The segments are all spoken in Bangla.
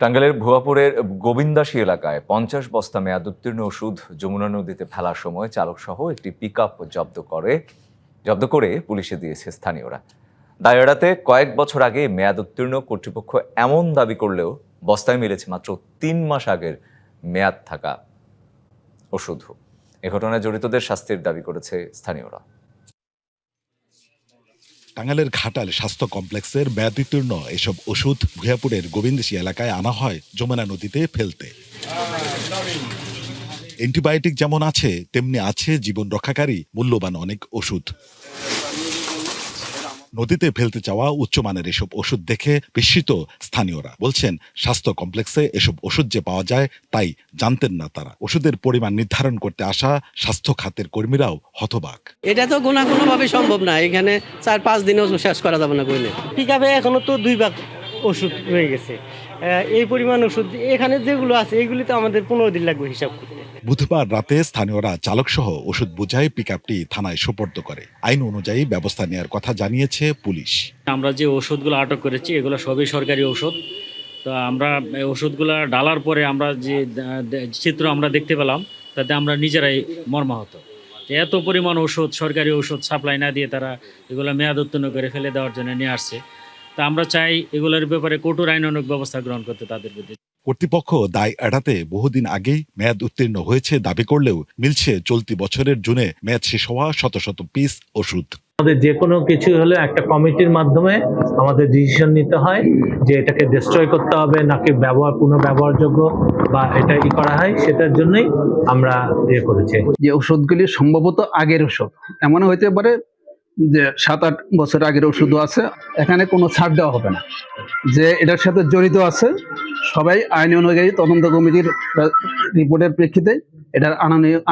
টাঙ্গাইলের ভুয়াপুরের গোবিন্দাসী এলাকায় 50 বস্তা মেয়াদোত্তীর্ণ ওষুধ যমুনা নদীতে ফেলার সময় চালক সহ একটি পিকআপ জব্দ করে পুলিশে দিয়েছে স্থানীয়রা। দায় এড়াতে কয়েক বছর আগে মেয়াদোত্তীর্ণ কর্তৃপক্ষ এমন দাবি করলেও বস্তায় মিলেছে মাত্র 3 মাস আগের মেয়াদ থাকা ওষুধ। এ ঘটনায় জড়িতদের শাস্তির দাবি করেছে স্থানীয়রা। টাঙ্গাইলের ঘাটাল স্বাস্থ্য কমপ্লেক্সের মেয়াদোত্তীর্ণ এসব ওষুধ ভুয়াপুরের গোবিন্দাসী এলাকায় আনা হয় যমুনা নদীতে ফেলতে। অ্যান্টিবায়োটিক যেমন আছে তেমনি আছে জীবন রক্ষাকারী মূল্যবান অনেক ওষুধ। নদীতে ফেলতে চাওয়া উচ্চমানের এসব ওষুধ দেখে বিস্মিত স্থানীয়রা। বলছেন, স্বাস্থ্য কমপ্লেক্সে এসব ওষুধ যে পাওয়া যায় তাই জানতেন না তারা। ওষুধের পরিমাণ নির্ধারণ করতে আসা স্বাস্থ্য খাতের কর্মীরাও হতবাক। এটা তো কোনোভাবে সম্ভব না, এখানে 4-5 দিনেও শেষ করা যাবে না। কইলে পিকআপে এখনো তো 2 ভাগ ওষুধ রয়ে গেছে। এই পরিমাণ ওষুধ এখানে যেগুলো আছে এগুলি তো আমাদের 15 দিন লাগবে হিসাব করতে। বুধবার রাতে স্থানীয়রা চালক সহ ওষুধ বোঝাই পিকআপটি থানায় সোপর্দ করে। আইন অনুযায়ী ব্যবস্থা নেওয়ার কথা জানিয়েছে পুলিশ। আমরা যে ওষুধগুলো আটক করেছি এগুলো সবই সরকারি ওষুধ। তো আমরা ওষুধগুলো ডালার পরে আমরা যে চিত্র আমরা দেখতে পেলাম তাতে আমরা নিজেরাই মর্মাহত। এত পরিমাণ ওষুধ, সরকারি ওষুধ সাপ্লাই না দিয়ে তারা এগুলো মেয়াদ উত্তীর্ণ করে ফেলে দেওয়ার জন্য নিয়ে আসছে। তা আমরা চাই এগুলোর ব্যাপারে কঠোর আইনানুগ ব্যবস্থা গ্রহণ করতে তাদের বিরুদ্ধে। কর্তৃপক্ষ দায় এড়াতে বহুদিন আগেই মেয়াদ উত্তীর্ণ হয়েছে দাবি করলেও মিলছে চলতি বছরের জুনে মেয়াদ শেষ হওয়া শত শত পিস ওষুধ। আমাদের যে কোনো কিছু হলে একটা কমিটির মাধ্যমে আমাদের ডিসিশন নিতে হয় যে এটাকে ডিস্ট্রয় করতে হবে নাকি পুনঃব্যবহারযোগ্য বা এটা কি করা হয়, সেটার জন্যই আমরা করেছি। যে ওষুধগুলি সম্ভবত আগের ওষুধ, এমন হইতে পারে যে 7-8 বছর আগের ওষুধও আছে। এখানে কোনো ছাড় দেওয়া হবে না। যে এটার সাথে জড়িত আছে সবাই আইন অনুযায়ী তদন্ত কমিটির রিপোর্টের প্রেক্ষিতে এটার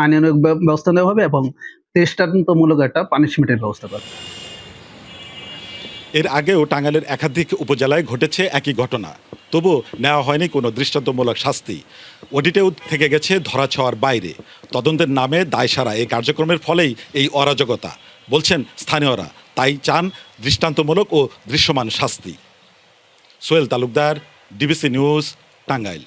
আইনানুগ ব্যবস্থা নেওয়া হবে এবং দৃষ্টান্তমূলক একটা পানিশমেন্টের ব্যবস্থা করবে। এর আগেও টাঙ্গাইলের একাধিক উপজেলায় ঘটেছে একই ঘটনা, তবু নেওয়া হয়নি কোনো দৃষ্টান্তমূলক শাস্তি। অডিটেও থেকে গেছে ধরাছোঁয়ার বাইরে। তদন্তের নামে দায়সারা এই কার্যক্রমের ফলেই এই অরাজকতা, বলছেন স্থানীয়রা। তাই চান দৃষ্টান্তমূলক ও দৃশ্যমান শাস্তি। Sohel Talukdar, DBC news, Tangail.